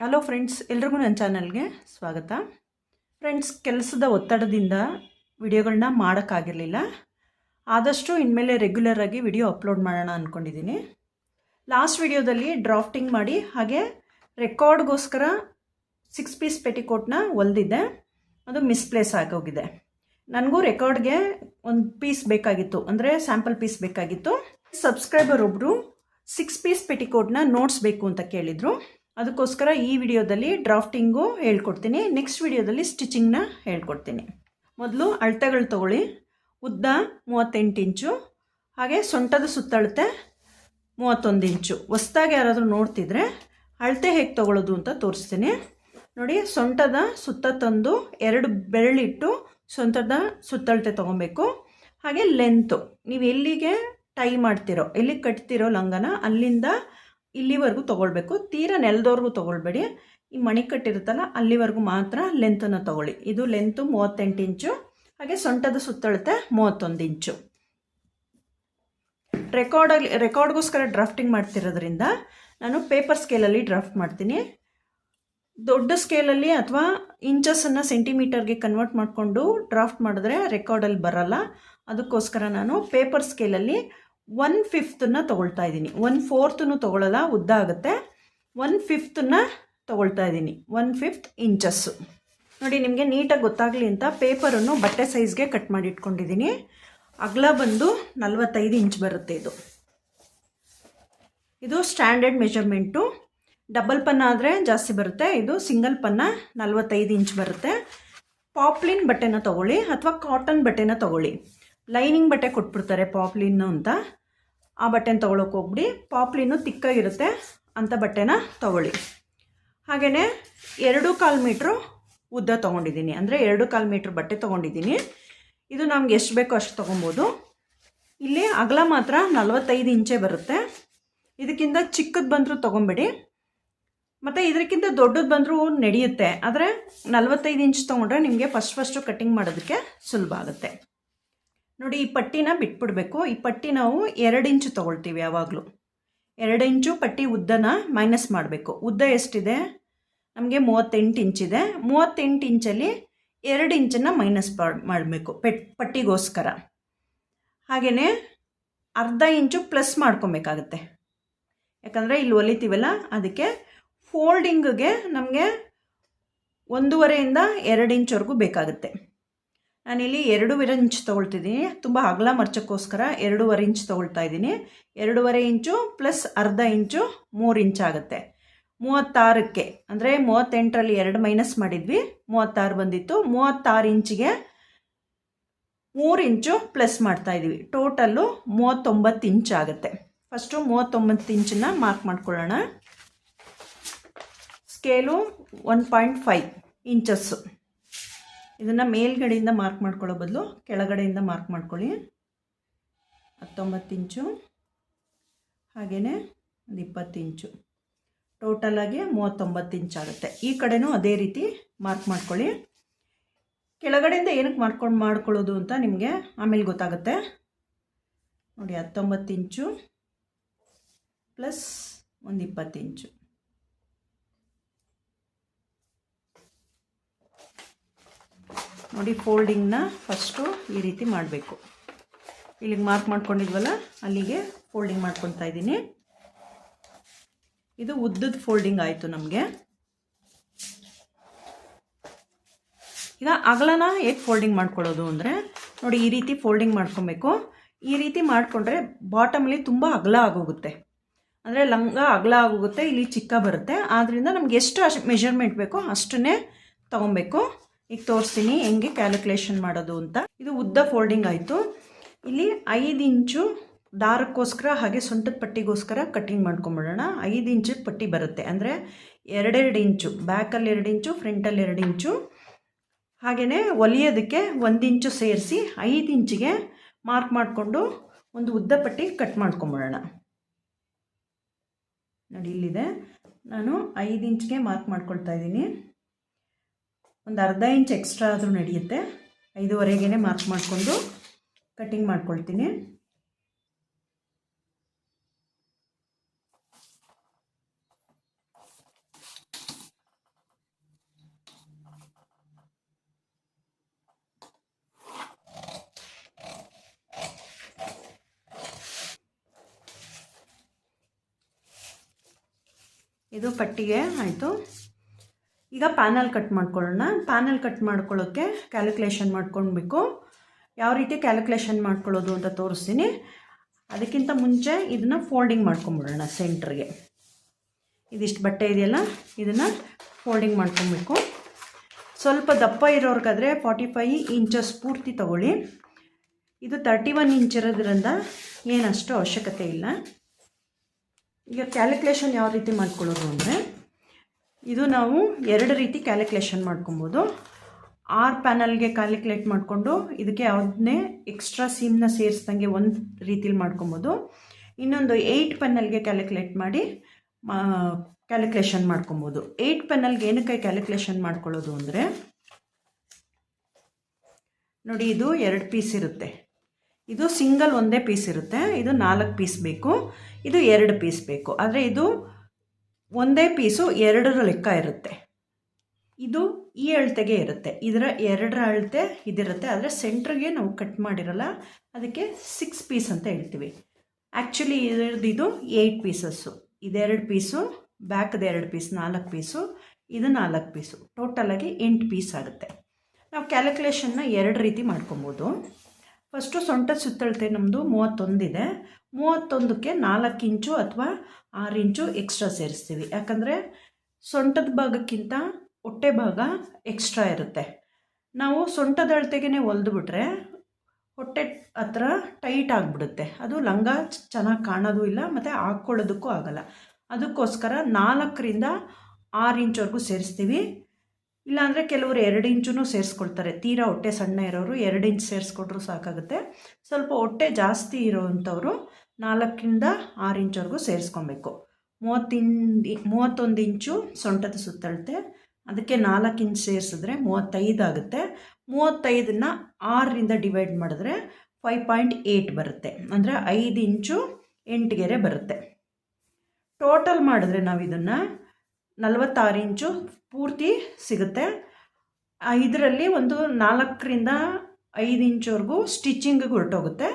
Hello friends, ಎಲ್ರಿಗೂ ನನ್ನ ಚಾನಲ್ಗೆ ಸ್ವಾಗತ. ಫ್ರೆಂಡ್ಸ್, ಕೆಲಸದ ಒತ್ತಡದಿಂದ ವಿಡಿಯೋಗಳನ್ನ ಮಾಡೋಕ್ಕಾಗಿರಲಿಲ್ಲ. ಆದಷ್ಟು ಇನ್ಮೇಲೆ ರೆಗ್ಯುಲರಾಗಿ ವಿಡಿಯೋ ಅಪ್ಲೋಡ್ ಮಾಡೋಣ ಅಂದ್ಕೊಂಡಿದ್ದೀನಿ. ಲಾಸ್ಟ್ ವಿಡಿಯೋದಲ್ಲಿ ಡ್ರಾಫ್ಟಿಂಗ್ ಮಾಡಿ ಹಾಗೆ ರೆಕಾರ್ಡ್ಗೋಸ್ಕರ 6 ಪೀಸ್ ಪೆಟಿಕೋಟ್ನ ಹೊಲ್ದಿದ್ದೆ. ಅದು ಮಿಸ್ಪ್ಲೇಸ್ ಆಗೋಗಿದೆ. ನನಗೂ ರೆಕಾರ್ಡ್ಗೆ ಒಂದು ಪೀಸ್ ಬೇಕಾಗಿತ್ತು, ಅಂದರೆ ಸ್ಯಾಂಪಲ್ ಪೀಸ್ ಬೇಕಾಗಿತ್ತು. ಸಬ್ಸ್ಕ್ರೈಬರ್ ಒಬ್ಬರು 6 ಪೀಸ್ ಪೆಟಿಕೋಟ್ನ ನೋಟ್ಸ್ ಬೇಕು ಅಂತ ಕೇಳಿದರು. ಅದಕ್ಕೋಸ್ಕರ ಈ ವಿಡಿಯೋದಲ್ಲಿ ಡ್ರಾಫ್ಟಿಂಗು ಹೇಳ್ಕೊಡ್ತೀನಿ, ನೆಕ್ಸ್ಟ್ ವಿಡಿಯೋದಲ್ಲಿ ಸ್ಟಿಚಿಂಗ್ನ ಹೇಳ್ಕೊಡ್ತೀನಿ. ಮೊದಲು ಅಳತೆಗಳು ತೊಗೊಳ್ಳಿ. ಉದ್ದ 38 ಇಂಚು, ಹಾಗೆ ಸೊಂಟದ ಸುತ್ತಳತೆ 31 ಇಂಚು. ಹೊಸ್ದಾಗಿ ಯಾರಾದರೂ ನೋಡ್ತಿದ್ರೆ ಅಳತೆ ಹೇಗೆ ತೊಗೊಳ್ಳೋದು ಅಂತ ತೋರಿಸ್ತೀನಿ. ನೋಡಿ, ಸೊಂಟದ ಸುತ್ತ ತಂದು 2 ಬೆರಳಿಟ್ಟು ಸೊಂಟದ ಸುತ್ತಳತೆ ತೊಗೊಬೇಕು. ಹಾಗೆ ಲೆಂತು, ನೀವು ಎಲ್ಲಿಗೆ ಟೈ ಮಾಡ್ತಿರೋ, ಎಲ್ಲಿಗೆ ಕಟ್ತಿರೋ ಲಂಗನ ಅಲ್ಲಿಂದ ಇಲ್ಲಿವರೆಗೂ ತೊಗೊಳ್ಬೇಕು. ತೀರಾ ನೆಲದವರೆಗೂ ತೊಗೊಳ್ಬೇಡಿ. ಈ ಮಣಿ ಕಟ್ಟಿರುತ್ತಲ್ಲ ಅಲ್ಲಿವರೆಗೂ ಮಾತ್ರ ಲೆಂತನ್ನು ತೊಗೊಳ್ಳಿ. ಇದು ಲೆಂತು 38 ಇಂಚು, ಹಾಗೆ ಸೊಂಟದ ಸುತ್ತಳತೆ 31 ಇಂಚು. ರೆಕಾರ್ಡ್ಗೋಸ್ಕರ ಡ್ರಾಫ್ಟಿಂಗ್ ಮಾಡ್ತಿರೋದ್ರಿಂದ ನಾನು ಪೇಪರ್ ಸ್ಕೇಲಲ್ಲಿ ಡ್ರಾಫ್ಟ್ ಮಾಡ್ತೀನಿ. ದೊಡ್ಡ ಸ್ಕೇಲಲ್ಲಿ ಅಥವಾ ಇಂಚಸನ್ನು ಸೆಂಟಿಮೀಟರ್ಗೆ ಕನ್ವರ್ಟ್ ಮಾಡಿಕೊಂಡು ಡ್ರಾಫ್ಟ್ ಮಾಡಿದ್ರೆ ರೆಕಾರ್ಡಲ್ಲಿ ಬರಲ್ಲ. ಅದಕ್ಕೋಸ್ಕರ ನಾನು ಪೇಪರ್ ಸ್ಕೇಲಲ್ಲಿ 1/5 ತೊಗೊಳ್ತಾ ಇದ್ದೀನಿ. 1/4 ತೊಗೊಳ್ಳಲ್ಲ, ಉದ್ದ ಆಗುತ್ತೆ. 1/5 ತೊಗೊಳ್ತಾ ಇದ್ದೀನಿ, 1/5 ಇಂಚಸ್ಸು. ನೋಡಿ, ನಿಮಗೆ ನೀಟಾಗಿ ಗೊತ್ತಾಗಲಿ ಅಂತ ಪೇಪರನ್ನು ಬಟ್ಟೆ ಸೈಜ್ಗೆ ಕಟ್ ಮಾಡಿ ಇಟ್ಕೊಂಡಿದ್ದೀನಿ. ಅಗಲ ಬಂದು 45 ಇಂಚ್ ಬರುತ್ತೆ. ಇದು ಸ್ಟ್ಯಾಂಡರ್ಡ್ ಮೆಜರ್ಮೆಂಟು. ಡಬಲ್ ಪನ್ನ ಆದರೆ ಜಾಸ್ತಿ ಬರುತ್ತೆ, ಇದು ಸಿಂಗಲ್ ಪನ್ನ 45 ಇಂಚ್ ಬರುತ್ತೆ. ಪಾಪ್ಲಿನ್ ಬಟ್ಟೆನ ತೊಗೊಳ್ಳಿ ಅಥವಾ ಕಾಟನ್ ಬಟ್ಟೆನ ತೊಗೊಳ್ಳಿ. ಲೈನಿಂಗ್ ಬಟ್ಟೆ ಕೊಟ್ಬಿಡ್ತಾರೆ ಪಾಪ್ಲಿನ್ನು ಅಂತ, ಆ ಬಟ್ಟೆನ ತೊಗೊಳಕ್ಕೆ ಹೋಗ್ಬಿಡಿ. ಪಾಪ್ಲಿನ್ನು ತಿಕ್ಕಾಗಿರುತ್ತೆ ಅಂಥ ಬಟ್ಟೆನ ತೊಗೊಳ್ಳಿ. ಹಾಗೆಯೇ 2.25 ಮೀಟ್ರು ಉದ್ದ ತೊಗೊಂಡಿದ್ದೀನಿ, ಅಂದರೆ 2.25 ಮೀಟ್ರ್ ಬಟ್ಟೆ ತೊಗೊಂಡಿದ್ದೀನಿ. ಇದು ನಮ್ಗೆ ಎಷ್ಟು ಬೇಕೋ ಅಷ್ಟು ತೊಗೊಬೋದು. ಇಲ್ಲಿ ಅಗಲ ಮಾತ್ರ 45 ಇಂಚೇ ಬರುತ್ತೆ. ಇದಕ್ಕಿಂತ ಚಿಕ್ಕದು ಬಂದರೂ ತೊಗೊಬೇಡಿ, ಮತ್ತು ಇದಕ್ಕಿಂತ ದೊಡ್ಡದು ಬಂದರೂ ನಡೆಯುತ್ತೆ. ಆದರೆ 45 ಇಂಚ್ ತೊಗೊಂಡ್ರೆ ನಿಮಗೆ ಫಸ್ಟು ಕಟ್ಟಿಂಗ್ ಮಾಡೋದಕ್ಕೆ ಸುಲಭ ಆಗುತ್ತೆ. ನೋಡಿ, ಈ ಪಟ್ಟಿನ ಬಿಟ್ಬಿಡಬೇಕು. ಈ ಪಟ್ಟಿ ನಾವು 2 ಇಂಚು ತೊಗೊಳ್ತೀವಿ ಯಾವಾಗಲೂ. 2 ಇಂಚು ಪಟ್ಟಿ ಉದ್ದನ ಮೈನಸ್ ಮಾಡಬೇಕು. ಉದ್ದ ಎಷ್ಟಿದೆ ನಮಗೆ? 38 ಇಂಚಿದೆ. 38 ಇಂಚಲ್ಲಿ 2 ಇಂಚನ್ನು ಮೈನಸ್ ಮಾಡಬೇಕು ಪಟ್ಟಿಗೋಸ್ಕರ. ಹಾಗೆಯೇ ಅರ್ಧ ಇಂಚು ಪ್ಲಸ್ ಮಾಡ್ಕೊಬೇಕಾಗತ್ತೆ, ಯಾಕಂದರೆ ಇಲ್ಲಿ ಹೊಲಿತೀವಲ್ಲ ಅದಕ್ಕೆ. ಫೋಲ್ಡಿಂಗ್ಗೆ ನಮಗೆ 1.5ಇಂದ 2 ಇಂಚ್ವರೆಗೂ ಬೇಕಾಗುತ್ತೆ. ನಾನಿಲ್ಲಿ 2.5 ಇಂಚ್ ತೊಗೊಳ್ತಿದ್ದೀನಿ. ತುಂಬ ಅಗಲ ಮರ್ಚಕ್ಕೋಸ್ಕರ 2.5 ಇಂಚ್ ತೊಗೊಳ್ತಾ ಇದ್ದೀನಿ. 2.5 ಇಂಚು ಪ್ಲಸ್ ಅರ್ಧ ಇಂಚು 3 ಇಂಚ್ ಆಗುತ್ತೆ. 36ಕ್ಕೆ, ಅಂದರೆ 38ರಲ್ಲಿ 2 ಮೈನಸ್ ಮಾಡಿದ್ವಿ, 36 ಬಂದಿತ್ತು. 36 ಇಂಚಿಗೆ 3 ಇಂಚು ಪ್ಲಸ್ ಮಾಡ್ತಾಯಿದ್ವಿ. ಟೋಟಲ್ಲು 39 ಇಂಚ್ ಆಗುತ್ತೆ. ಫಸ್ಟು 39 ಇಂಚನ್ನು ಮಾರ್ಕ್ ಮಾಡ್ಕೊಳ್ಳೋಣ. Scale 1.5 inches. ಇದನ್ನು ಮೇಲ್ಗಡೆಯಿಂದ ಮಾರ್ಕ್ ಮಾಡ್ಕೊಳ್ಳೋ ಬದಲು ಕೆಳಗಡೆಯಿಂದ ಮಾರ್ಕ್ ಮಾಡ್ಕೊಳ್ಳಿ. 19 ಇಂಚು, ಹಾಗೆಯೇ ಒಂದು 20 ಇಂಚು, ಟೋಟಲಾಗಿ 39 ಇಂಚ್ ಆಗುತ್ತೆ. ಈ ಕಡೆನೂ ಅದೇ ರೀತಿ ಮಾರ್ಕ್ ಮಾಡ್ಕೊಳ್ಳಿ. ಕೆಳಗಡೆಯಿಂದ ಏನಕ್ಕೆ ಮಾಡ್ಕೊಳ್ಳೋದು ಅಂತ ನಿಮಗೆ ಆಮೇಲೆ ಗೊತ್ತಾಗುತ್ತೆ. ನೋಡಿ, 19 ಇಂಚು ಪ್ಲಸ್ ಒಂದು 20 ಇಂಚು. ನೋಡಿ, ಫೋಲ್ಡಿಂಗ್ನ ಫಸ್ಟು ಈ ರೀತಿ ಮಾಡಬೇಕು. ಇಲ್ಲಿಗೆ ಮಾರ್ಕ್ ಮಾಡ್ಕೊಂಡಿದ್ವಲ್ಲ ಅಲ್ಲಿಗೆ ಫೋಲ್ಡಿಂಗ್ ಮಾಡ್ಕೊತಾ ಇದ್ದೀನಿ. ಇದು ಉದ್ದದ ಫೋಲ್ಡಿಂಗ್ ಆಯಿತು ನಮಗೆ. ಈಗ ಅಗಲನ ಹೇಗೆ ಫೋಲ್ಡಿಂಗ್ ಮಾಡ್ಕೊಳ್ಳೋದು ಅಂದರೆ, ನೋಡಿ, ಈ ರೀತಿ ಫೋಲ್ಡಿಂಗ್ ಮಾಡ್ಕೊಬೇಕು. ಈ ರೀತಿ ಮಾಡಿಕೊಂಡ್ರೆ ಬಾಟಮಲ್ಲಿ ತುಂಬ ಅಗಲ ಆಗೋಗುತ್ತೆ, ಅಂದರೆ ಲಂಗ ಅಗಲ ಆಗೋಗುತ್ತೆ, ಇಲ್ಲಿ ಚಿಕ್ಕ ಬರುತ್ತೆ. ಆದ್ದರಿಂದ ನಮ್ಗೆ ಎಷ್ಟು ಮೆಜರ್ಮೆಂಟ್ ಬೇಕೋ ಅಷ್ಟನ್ನೇ ತೊಗೊಬೇಕು. ಈಗ ತೋರಿಸ್ತೀನಿ ಹೆಂಗೆ ಕ್ಯಾಲ್ಕುಲೇಷನ್ ಮಾಡೋದು ಅಂತ. ಇದು ಉದ್ದ ಫೋಲ್ಡಿಂಗ್ ಆಯಿತು. ಇಲ್ಲಿ 5 ಇಂಚು ದಾರಕ್ಕೋಸ್ಕರ ಹಾಗೆ ಸೊಂಟದ ಪಟ್ಟಿಗೋಸ್ಕರ ಕಟ್ಟಿಂಗ್ ಮಾಡ್ಕೊಂಬಿಡೋಣ. 5 ಇಂಚು ಪಟ್ಟಿ ಬರುತ್ತೆ, ಅಂದರೆ 2 ಇಂಚು, ಬ್ಯಾಕಲ್ಲಿ 2 ಇಂಚು, ಫ್ರಂಟಲ್ಲಿ 2 ಇಂಚು. ಹಾಗೆಯೇ ಹೊಲಿಯೋದಕ್ಕೆ 1 ಇಂಚು ಸೇರಿಸಿ 5 ಇಂಚಿಗೆ ಮಾರ್ಕ್ ಮಾಡಿಕೊಂಡು ಒಂದು ಉದ್ದ ಪಟ್ಟಿ ಕಟ್ ಮಾಡ್ಕೊಂಬಿಡೋಣ. ನೋಡಿ, ಇಲ್ಲಿದೆ. ನಾನು 5 ಇಂಚ್ಗೆ ಮಾರ್ಕ್ ಮಾಡ್ಕೊಳ್ತಾ ಇದ್ದೀನಿ. ಒಂದು ಅರ್ಧ ಇಂಚ್ ಎಕ್ಸ್ಟ್ರಾ ಆದರೂ ನಡೆಯುತ್ತೆ. 5.5ಗೆ ಮಾರ್ಕ್ ಮಾಡಿಕೊಂಡು ಕಟ್ಟಿಂಗ್ ಮಾಡ್ಕೊಳ್ತೀನಿ. ಇದು ಪಟ್ಟಿಗೆ ಆಯಿತು. ಈಗ ಪ್ಯಾನಲ್ ಕಟ್ ಮಾಡ್ಕೊಳ್ಳೋಣ. ಪ್ಯಾನಲ್ ಕಟ್ ಮಾಡ್ಕೊಳ್ಳೋಕ್ಕೆ ಕ್ಯಾಲ್ಕುಲೇಷನ್ ಮಾಡ್ಕೊಳ್ಬೇಕು. ಯಾವ ರೀತಿ ಕ್ಯಾಲ್ಕುಲೇಷನ್ ಮಾಡ್ಕೊಳ್ಳೋದು ಅಂತ ತೋರಿಸ್ತೀನಿ. ಅದಕ್ಕಿಂತ ಮುಂಚೆ ಇದನ್ನು ಫೋಲ್ಡಿಂಗ್ ಮಾಡ್ಕೊಂಬಿಡೋಣ ಸೆಂಟ್ರಿಗೆ. ಇದಿಷ್ಟು ಬಟ್ಟೆ ಇದೆಯಲ್ಲ, ಇದನ್ನು ಫೋಲ್ಡಿಂಗ್ ಮಾಡ್ಕೊಬೇಕು. ಸ್ವಲ್ಪ ದಪ್ಪ ಇರೋರ್ಗಾದರೆ 45 ಇಂಚಸ್ ಪೂರ್ತಿ ತಗೊಳ್ಳಿ. ಇದು 31 ಇಂಚ್ ಇರೋದ್ರಿಂದ ಏನಷ್ಟು ಅವಶ್ಯಕತೆ ಇಲ್ಲ. ಈಗ ಕ್ಯಾಲ್ಕುಲೇಷನ್ ಯಾವ ರೀತಿ ಮಾಡ್ಕೊಳ್ಳೋದು ಅಂದರೆ, ಇದು ನಾವು 2 ರೀತಿ ಕ್ಯಾಲ್ಕುಲೇಷನ್ ಮಾಡ್ಕೊಬೋದು. 6 ಪ್ಯಾನಲ್ಗೆ ಕ್ಯಾಲ್ಕುಲೇಟ್ ಮಾಡಿಕೊಂಡು ಇದಕ್ಕೆ ಯಾವುದನ್ನೇ ಎಕ್ಸ್ಟ್ರಾ ಸೀಮ್ನ ಸೇರಿಸ್ದಂಗೆ ಒಂದು ರೀತಿಲಿ ಮಾಡ್ಕೊಬೋದು. ಇನ್ನೊಂದು 8 ಪ್ಯಾನಲ್ಗೆ ಕ್ಯಾಲ್ಕುಲೇಟ್ ಮಾಡಿ ಕ್ಯಾಲ್ಕುಲೇಷನ್ ಮಾಡ್ಕೊಬೋದು. 8 ಪ್ಯಾನಲ್ಗೆ ಏನಕ್ಕೆ ಕ್ಯಾಲ್ಕುಲೇಷನ್ ಮಾಡ್ಕೊಳ್ಳೋದು ಅಂದರೆ, ನೋಡಿ ಇದು 2 ಪೀಸ್ ಇರುತ್ತೆ, ಇದು ಸಿಂಗಲ್ ಒಂದೇ ಪೀಸ್ ಇರುತ್ತೆ. ಇದು 4 ಪೀಸ್ ಬೇಕು, ಇದು 2 ಪೀಸ್ ಬೇಕು. ಆದರೆ ಇದು ಒಂದೇ ಪೀಸು 2ರ ಲೆಕ್ಕ ಇರುತ್ತೆ. ಇದು ಈ ಅಳತೆಗೆ ಇರುತ್ತೆ, ಇದರ 2ರ ಅಳತೆ ಇದಿರುತ್ತೆ. ಆದರೆ ಸೆಂಟ್ರಿಗೆ ನಾವು ಕಟ್ ಮಾಡಿರಲ್ಲ, ಅದಕ್ಕೆ 6 ಪೀಸ್ ಅಂತ ಹೇಳ್ತೀವಿ. ಆ್ಯಕ್ಚುಲಿ ಇದು 8 ಪೀಸಸ್ಸು. ಇದು 2 ಪೀಸು, ಬ್ಯಾಕ್ದು 2 ಪೀಸ್ 4 ಪೀಸು, ಇದು 4 ಪೀಸು, ಟೋಟಲಾಗಿ 8 ಪೀಸ್ ಆಗುತ್ತೆ. ನಾವು ಕ್ಯಾಲ್ಕುಲೇಷನ್ನ 2 ರೀತಿ ಮಾಡ್ಕೊಬೋದು. ಫಸ್ಟು ಸೊಂಟದ ಸುತ್ತಳತೆ ನಮ್ಮದು 31 ಇದೆ. 31ಕ್ಕೆ 4 ಇಂಚು ಅಥವಾ 6 ಇಂಚು ಎಕ್ಸ್ಟ್ರಾ ಸೇರಿಸ್ತೀವಿ. ಯಾಕಂದರೆ ಸೊಂಟದ ಭಾಗಕ್ಕಿಂತ ಹೊಟ್ಟೆ ಭಾಗ ಎಕ್ಸ್ಟ್ರಾ ಇರುತ್ತೆ. ನಾವು ಸೊಂಟದ ಅಳತೆಗೆ ಹೊಲಿದ್ಬಿಟ್ರೆ ಹೊಟ್ಟೆ ಹತ್ರ ಟೈಟ್ ಆಗಿಬಿಡುತ್ತೆ. ಅದು ಲಂಗ ಚೆನ್ನಾಗಿ ಕಾಣೋದು ಇಲ್ಲ, ಮತ್ತು ಹಾಕ್ಕೊಳ್ಳೋದಕ್ಕೂ ಆಗಲ್ಲ. ಅದಕ್ಕೋಸ್ಕರ 4ರಿಂದ 6 ಇಂಚ್ವರೆಗೂ ಸೇರಿಸ್ತೀವಿ. ಇಲ್ಲಾಂದರೆ ಕೆಲವರು 2 ಇಂಚೂ ಸೇರಿಸ್ಕೊಳ್ತಾರೆ. ತೀರಾ ಹೊಟ್ಟೆ ಸಣ್ಣ ಇರೋರು 2 ಇಂಚ್ ಸೇರಿಸ್ಕೊಟ್ರೂ ಸಾಕಾಗುತ್ತೆ. ಸ್ವಲ್ಪ ಹೊಟ್ಟೆ ಜಾಸ್ತಿ ಇರೋವಂಥವ್ರು 4ರಿಂದ 6 ಇಂಚ್ವರೆಗೂ ಸೇರಿಸ್ಕೊಬೇಕು. 31 ಇಂಚು ಸೊಂಟದ ಸುತ್ತಳತೆ, ಅದಕ್ಕೆ 4 ಇಂಚ್ ಸೇರಿಸಿದ್ರೆ 35 ಆಗುತ್ತೆ. 35ನ್ನ 6ರಿಂದ ಡಿವೈಡ್ ಮಾಡಿದ್ರೆ 5.8 ಬರುತ್ತೆ. ಅಂದರೆ 5 ಇಂಚು 8 ಗೆರೆ ಬರುತ್ತೆ. ಟೋಟಲ್ ಮಾಡಿದ್ರೆ ನಾವು ಇದನ್ನು 46 ಇಂಚು ಪೂರ್ತಿ ಸಿಗುತ್ತೆ. ಇದರಲ್ಲಿ ಒಂದು 4ರಿಂದ 5 ಇಂಚ್ವರೆಗೂ ಸ್ಟಿಚಿಂಗಿಗೆ ಹೊರಟೋಗುತ್ತೆ.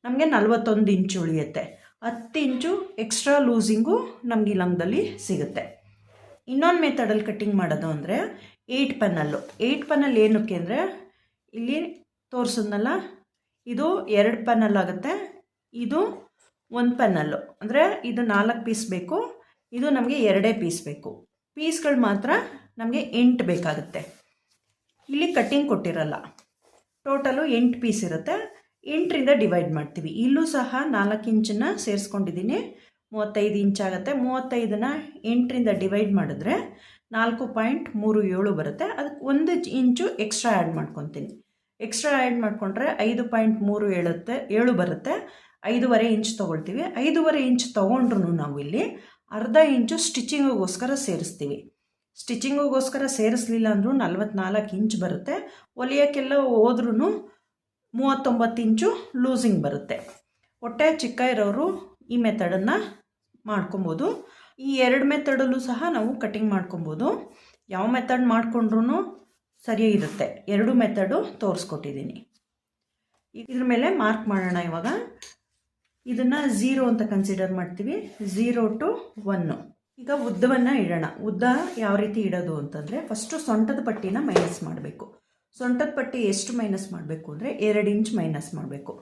ನಮಗೆ 41 ಇಂಚು ಉಳಿಯುತ್ತೆ. 10 ಇಂಚು ಎಕ್ಸ್ಟ್ರಾ ಲೂಸಿಂಗು ನಮಗೆ ಈ ಲಂಗದಲ್ಲಿ ಸಿಗುತ್ತೆ. ಇನ್ನೊಂದು ಮೆಥಡಲ್ಲಿ ಕಟ್ಟಿಂಗ್ ಮಾಡೋದು ಅಂದರೆ 8 ಪನ್ನಲ್ಲು. 8 ಪನ್ನಲ್ ಏನಕ್ಕೆ ಅಂದರೆ, ಇಲ್ಲಿ ತೋರಿಸಿದ್ನಲ್ಲ, ಇದು 2 ಪನ್ನಲ್ ಆಗುತ್ತೆ, ಇದು 1 ಪನ್ನಲ್ಲು. ಅಂದರೆ ಇದು 4 ಪೀಸ್ ಬೇಕು, ಇದು ನಮಗೆ 2 ಪೀಸ್ ಬೇಕು. ಪೀಸ್ಗಳು ಮಾತ್ರ ನಮಗೆ 8 ಬೇಕಾಗುತ್ತೆ. ಇಲ್ಲಿ ಕಟ್ಟಿಂಗ್ ಕೊಟ್ಟಿರಲ್ಲ. ಟೋಟಲು 8 ಪೀಸ್ ಇರುತ್ತೆ. 8ರಿಂದ ಡಿವೈಡ್ ಮಾಡ್ತೀವಿ. ಇಲ್ಲೂ ಸಹ 4 ಇಂಚನ್ನು ಸೇರಿಸ್ಕೊಂಡಿದ್ದೀನಿ, 35 ಇಂಚ್ ಆಗುತ್ತೆ. 35ನ್ನ 8ರಿಂದ ಡಿವೈಡ್ ಮಾಡಿದ್ರೆ 4.37 ಬರುತ್ತೆ. ಅದಕ್ಕೆ 1 ಇಂಚು ಎಕ್ಸ್ಟ್ರಾ ಆ್ಯಡ್ ಮಾಡ್ಕೊತೀನಿ. ಎಕ್ಸ್ಟ್ರಾ ಆ್ಯಡ್ ಮಾಡಿಕೊಂಡ್ರೆ 5.37 ಬರುತ್ತೆ. 5.5 ಇಂಚ್ ತೊಗೊಳ್ತೀವಿ. 5.5 ಇಂಚ್ ತೊಗೊಂಡ್ರು ನಾವು ಇಲ್ಲಿ ಅರ್ಧ ಇಂಚು ಸ್ಟಿಚಿಂಗಿಗೋಸ್ಕರ ಸೇರಿಸ್ತೀವಿ. ಸ್ಟಿಚಿಂಗಿಗೋಸ್ಕರ ಸೇರಿಸಲಿಲ್ಲ ಅಂದರೂ 44 ಇಂಚ್ ಬರುತ್ತೆ. ಹೊಲಿಯೋಕ್ಕೆಲ್ಲ ಹೋದ್ರೂ 39 ಇಂಚು ಲೂಸಿಂಗ್ ಬರುತ್ತೆ. ಹೊಟ್ಟೆ ಚಿಕ್ಕ ಇರೋರು ಈ ಮೆಥಡನ್ನು ಮಾಡ್ಕೊಬೋದು. ಈ 2 ಮೆಥಡಲ್ಲೂ ಸಹ ನಾವು ಕಟ್ಟಿಂಗ್ ಮಾಡ್ಕೊಬೋದು. ಯಾವ ಮೆಥಡ್ ಮಾಡಿಕೊಂಡ್ರೂ ಸರಿ ಇರುತ್ತೆ. 2 ಮೆಥಡು ತೋರಿಸ್ಕೊಟ್ಟಿದ್ದೀನಿ. ಇದ್ರ ಮೇಲೆ ಮಾರ್ಕ್ ಮಾಡೋಣ. ಇವಾಗ ಇದನ್ನು 0 ಅಂತ ಕನ್ಸಿಡರ್ ಮಾಡ್ತೀವಿ. 0 to 1. ಈಗ ಉದ್ದವನ್ನು ಇಡೋಣ. ಉದ್ದ ಯಾವ ರೀತಿ ಇಡೋದು ಅಂತಂದರೆ, ಫಸ್ಟು ಸೊಂಟದ ಪಟ್ಟಿನ ಮೈನಸ್ ಮಾಡಬೇಕು. ಸೊಂಟದ ಪಟ್ಟಿ ಎಷ್ಟು ಮೈನಸ್ ಮಾಡಬೇಕು ಅಂದರೆ 2 ಇಂಚ್ ಮೈನಸ್ ಮಾಡಬೇಕು.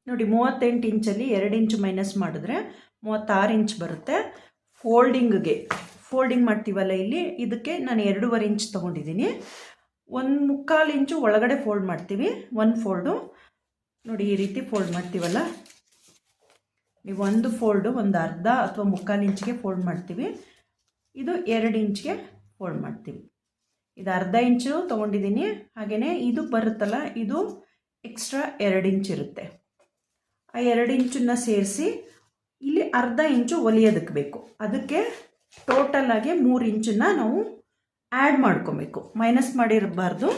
ನೋಡಿ 38 ಇಂಚಲ್ಲಿ 2 ಇಂಚ್ ಮೈನಸ್ ಮಾಡಿದ್ರೆ 36 ಇಂಚ್ ಬರುತ್ತೆ. ಫೋಲ್ಡಿಂಗ್ ಮಾಡ್ತೀವಲ್ಲ ಇಲ್ಲಿ, ಇದಕ್ಕೆ ನಾನು 2.5 ಇಂಚ್ ತೊಗೊಂಡಿದ್ದೀನಿ. 1/4 ಇಂಚು ಒಳಗಡೆ ಫೋಲ್ಡ್ ಮಾಡ್ತೀವಿ. 1 ಫೋಲ್ಡು ನೋಡಿ, ಈ ರೀತಿ ಫೋಲ್ಡ್ ಮಾಡ್ತೀವಲ್ಲ, ನೀವು 1 ಫೋಲ್ಡು ಒಂದು ಅರ್ಧ ಅಥವಾ 1/4 ಇಂಚಿಗೆ ಫೋಲ್ಡ್ ಮಾಡ್ತೀವಿ. ಇದು 2 ಇಂಚ್ಗೆ ಫೋಲ್ಡ್ ಮಾಡ್ತೀವಿ. ಇದು ಅರ್ಧ ಇಂಚು ತೊಗೊಂಡಿದ್ದೀನಿ. ಹಾಗೆಯೇ ಇದು ಬರುತ್ತಲ್ಲ, ಇದು ಎಕ್ಸ್ಟ್ರಾ 2 ಇಂಚ್ ಇರುತ್ತೆ. ಆ 2 ಇಂಚನ್ನು ಸೇರಿಸಿ ಇಲ್ಲಿ ಅರ್ಧ ಇಂಚು ಹೊಲಿಯೋದಕ್ಕೆ ಬೇಕು. ಅದಕ್ಕೆ ಟೋಟಲಾಗಿ 3 ಇಂಚನ್ನು ನಾವು ಆ್ಯಡ್ ಮಾಡ್ಕೊಬೇಕು. ಮೈನಸ್ ಮಾಡಿರಬಾರ್ದು,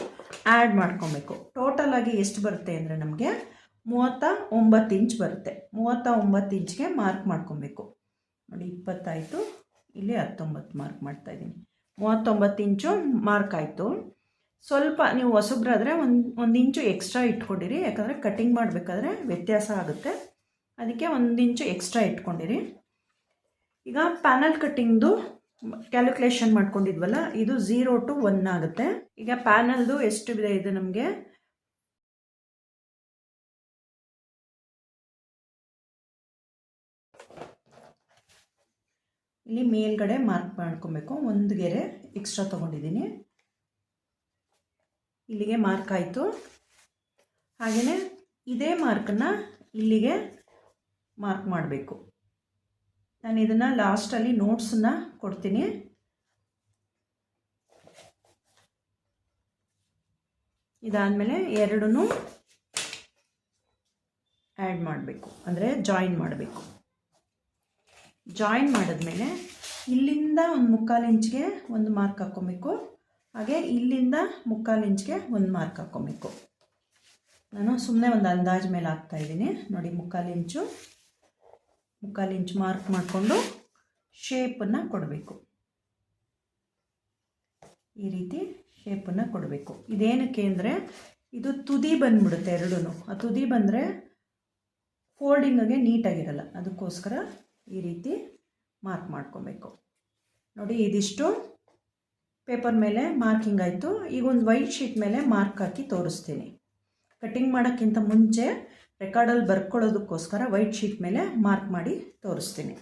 ಆ್ಯಡ್ ಮಾಡ್ಕೊಬೇಕು. ಟೋಟಲಾಗಿ ಎಷ್ಟು ಬರುತ್ತೆ ಅಂದರೆ ನಮಗೆ 39 ಇಂಚ್ ಬರುತ್ತೆ. 39 ಇಂಚ್ಗೆ ಮಾರ್ಕ್ ಮಾಡ್ಕೊಬೇಕು. ನೋಡಿ 20 ಆಯಿತು, ಇಲ್ಲಿ 19 ಮಾರ್ಕ್ ಮಾಡ್ತಾಯಿದ್ದೀನಿ. 39 ಇಂಚು ಮಾರ್ಕ್ ಆಯಿತು. ಸ್ವಲ್ಪ ನೀವು ಹೊಸಬ್ರಾದರೆ ಒಂದು ಇಂಚು ಎಕ್ಸ್ಟ್ರಾ ಇಟ್ಕೊಂಡಿರಿ, ಯಾಕಂದರೆ ಕಟ್ಟಿಂಗ್ ಮಾಡಬೇಕಾದ್ರೆ ವ್ಯತ್ಯಾಸ ಆಗುತ್ತೆ. ಅದಕ್ಕೆ 1 ಇಂಚು ಎಕ್ಸ್ಟ್ರಾ ಇಟ್ಕೊಂಡಿರಿ. ಈಗ ಪ್ಯಾನಲ್ ಕಟ್ಟಿಂಗ್ದು ಕ್ಯಾಲ್ಕುಲೇಷನ್ ಮಾಡ್ಕೊಂಡಿದ್ವಲ್ಲ, ಇದು 0 to 1 ಆಗುತ್ತೆ. ಈಗ ಪ್ಯಾನಲ್ದು ಎಷ್ಟು ಇದೆ ಇದು ನಮಗೆ ಇಲ್ಲಿ ಮೇಲ್ಗಡೆ ಮಾರ್ಕ್ ಮಾಡ್ಕೊಬೇಕು. ಒಂದು ಗೆರೆ ಎಕ್ಸ್ಟ್ರಾ ತೊಗೊಂಡಿದ್ದೀನಿ, ಇಲ್ಲಿಗೆ ಮಾರ್ಕ್ ಆಯಿತು. ಹಾಗೆಯೇ ಇದೇ ಮಾರ್ಕನ್ನು ಇಲ್ಲಿಗೆ ಮಾರ್ಕ್ ಮಾಡಬೇಕು. ನಾನು ಇದನ್ನು ಲಾಸ್ಟಲ್ಲಿ ನೋಟ್ಸನ್ನು ಕೊಡ್ತೀನಿ. ಇದಾದಮೇಲೆ ಎರಡೂ ಆ್ಯಡ್ ಮಾಡಬೇಕು, ಅಂದರೆ ಜಾಯಿನ್ ಮಾಡಬೇಕು. ಜಾಯಿನ್ ಮಾಡಿದ್ಮೇಲೆ ಇಲ್ಲಿಂದ ಒಂದು 3/4 ಇಂಚ್ಗೆ ಒಂದು ಮಾರ್ಕ್ ಹಾಕ್ಕೊಬೇಕು. ಹಾಗೆ ಇಲ್ಲಿಂದ 3/4 ಇಂಚ್ಗೆ ಒಂದು ಮಾರ್ಕ್ ಹಾಕ್ಕೊಬೇಕು. ನಾನು ಸುಮ್ಮನೆ ಒಂದು ಅಂದಾಜು ಮೇಲೆ ಹಾಕ್ತಾಯಿದ್ದೀನಿ ನೋಡಿ. 3/4 ಇಂಚ್ ಮಾರ್ಕ್ ಮಾಡಿಕೊಂಡು ಶೇಪನ್ನು ಕೊಡಬೇಕು. ಈ ರೀತಿ ಶೇಪನ್ನು ಕೊಡಬೇಕು. ಇದೇನಕ್ಕೆ ಅಂದರೆ ಇದು ತುದಿ ಬಂದುಬಿಡುತ್ತೆ ಎರಡೂ. ಆ ತುದಿ ಬಂದರೆ ಫೋಲ್ಡಿಂಗಿಗೆ ನೀಟಾಗಿರಲ್ಲ, ಅದಕ್ಕೋಸ್ಕರ ಈ ರೀತಿ ಮಾರ್ಕ್ ಮಾಡ್ಕೊಬೇಕು. ನೋಡಿ, ಇದಿಷ್ಟು ಪೇಪರ್ ಮೇಲೆ ಮಾರ್ಕಿಂಗ್ ಆಯಿತು. ಈಗ ಒಂದು ವೈಟ್ ಶೀಟ್ ಮೇಲೆ ಮಾರ್ಕ್ ಹಾಕಿ ತೋರಿಸ್ತೀನಿ. ಕಟ್ಟಿಂಗ್ ಮಾಡೋಕ್ಕಿಂತ ಮುಂಚೆ ರೆಕಾರ್ಡಲ್ಲಿ ಬರ್ಕೊಳ್ಳೋದಕ್ಕೋಸ್ಕರ ವೈಟ್ ಶೀಟ್ ಮೇಲೆ ಮಾರ್ಕ್ ಮಾಡಿ ತೋರಿಸ್ತೀನಿ.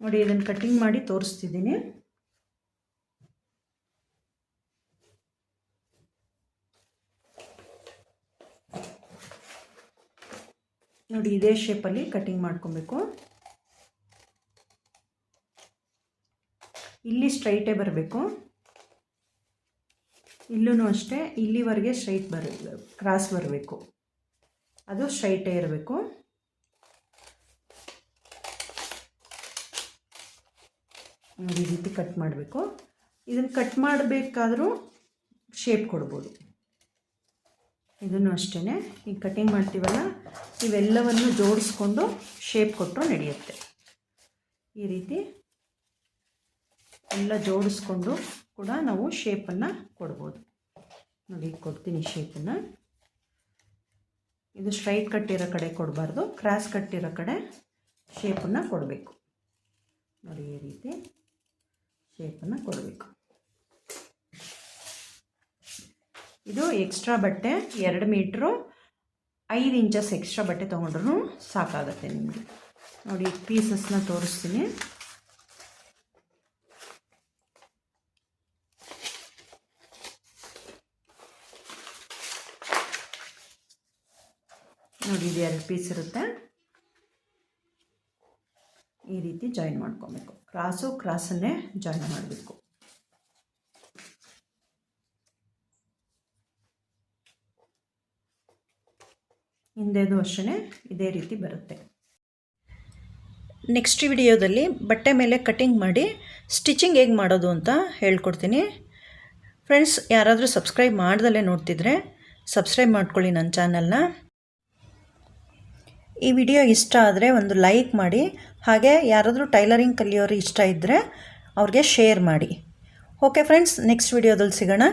ನೋಡಿ, ಇದನ್ನು ಕಟ್ಟಿಂಗ್ ಮಾಡಿ ತೋರಿಸ್ತಿದ್ದೀನಿ. ನೋಡಿ ಇದೇ ಶೇಪಲ್ಲಿ ಕಟಿಂಗ್ ಮಾಡ್ಕೊಬೇಕು. ಇಲ್ಲಿ ಸ್ಟ್ರೈಟೇ ಬರಬೇಕು, ಇಲ್ಲೂ ಅಷ್ಟೇ ಇಲ್ಲಿವರೆಗೆ ಸ್ಟ್ರೈಟ್ ಕ್ರಾಸ್ ಬರಬೇಕು, ಅದು ಸ್ಟ್ರೈಟೇ ಇರಬೇಕು. ನೋಡಿ ಈ ರೀತಿ ಕಟ್ ಮಾಡಬೇಕು. ಇದನ್ನು ಕಟ್ ಮಾಡಬೇಕಾದ್ರೂ ಶೇಪ್ ಕೊಡ್ಬೋದು. ಇದನ್ನು ಅಷ್ಟೇ ಈಗ ಕಟಿಂಗ್ ಮಾಡ್ತೀವಲ್ಲ, ಇವೆಲ್ಲವನ್ನು ಜೋಡಿಸ್ಕೊಂಡು ಶೇಪ್ ಕೊಟ್ಟರು ನಡೆಯುತ್ತೆ. ಈ ರೀತಿ ಎಲ್ಲ ಜೋಡಿಸ್ಕೊಂಡು ಕೂಡ ನಾವು ಶೇಪನ್ನು ಕೊಡ್ಬೋದು. ನೋಡಿ ಕೊಡ್ತೀನಿ ಶೇಪನ್ನು. ಇದು ಸ್ಟ್ರೈಟ್ ಕಟ್ಟಿರೋ ಕಡೆ ಕೊಡಬಾರ್ದು, ಕ್ರಾಸ್ ಕಟ್ಟಿರೋ ಕಡೆ ಶೇಪನ್ನು ಕೊಡಬೇಕು. ನೋಡಿ ಈ ರೀತಿ ಶೇಪನ್ನು ಕೊಡಬೇಕು. ಇದು ಎಕ್ಸ್ಟ್ರಾ ಬಟ್ಟೆ 2 ಮೀಟ್ರು 5 ಇಂಚಸ್ ಎಕ್ಸ್ಟ್ರಾ ಬಟ್ಟೆ ತೊಗೊಂಡ್ರೂ ಸಾಕಾಗುತ್ತೆ ನಿಮಗೆ. ನೋಡಿ ಪೀಸಸ್ನ ತೋರಿಸ್ತೀನಿ. ನೋಡಿ ಇದು 2 ಪೀಸ್ ಇರುತ್ತೆ. ಈ ರೀತಿ ಜಾಯಿನ್ ಮಾಡ್ಕೊಬೇಕು. ಕ್ರಾಸನ್ನೇ ಜಾಯಿನ್ ಮಾಡಬೇಕು. ಹಿಂದೆದು ಅಷ್ಟೇ ಇದೇ ರೀತಿ ಬರುತ್ತೆ. ನೆಕ್ಸ್ಟ್ ವಿಡಿಯೋದಲ್ಲಿ ಬಟ್ಟೆ ಮೇಲೆ ಕಟಿಂಗ್ ಮಾಡಿ ಸ್ಟಿಚಿಂಗ್ ಹೇಗೆ ಮಾಡೋದು ಅಂತ ಹೇಳ್ಕೊಡ್ತೀನಿ. ಫ್ರೆಂಡ್ಸ್, ಯಾರಾದರೂ ಸಬ್ಸ್ಕ್ರೈಬ್ ಮಾಡ್ದಲೇ ನೋಡ್ತಿದ್ರೆ ಸಬ್ಸ್ಕ್ರೈಬ್ ಮಾಡ್ಕೊಳ್ಳಿ ನನ್ನ ಚಾನಲ್ನ. ಈ ವಿಡಿಯೋ ಇಷ್ಟ ಆದರೆ ಒಂದು ಲೈಕ್ ಮಾಡಿ, ಹಾಗೆ ಯಾರಾದರೂ ಟೈಲರಿಂಗ್ ಕಲಿಯೋರು ಇಷ್ಟ ಇದ್ದರೆ ಅವ್ರಿಗೆ ಶೇರ್ ಮಾಡಿ. ಓಕೆ ಫ್ರೆಂಡ್ಸ್, ನೆಕ್ಸ್ಟ್ ವಿಡಿಯೋದಲ್ಲಿ ಸಿಗೋಣ.